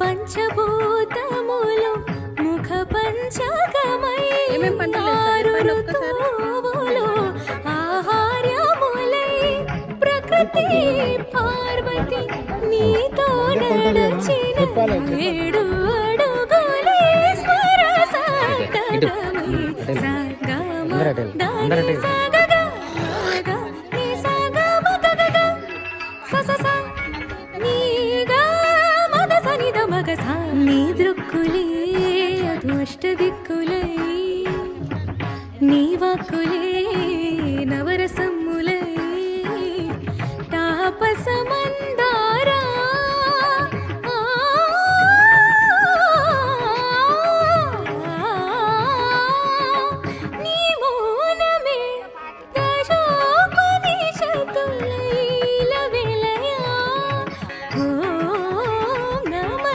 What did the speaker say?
పంచభూతములు ముఖ పంచకమై ఆరు ఋతువులు ఆహార్యములై ప్రకృతి పార్వతి నీతో నడచిన 7 అడుగులే స్వర సంగమై సంగమ దాని సగగ ని సగమ గగగ ససస నీగా మద సనిద మగ సా నీ దృక్కులే అదు అష్టదిక్కులై నీ వాక్కులే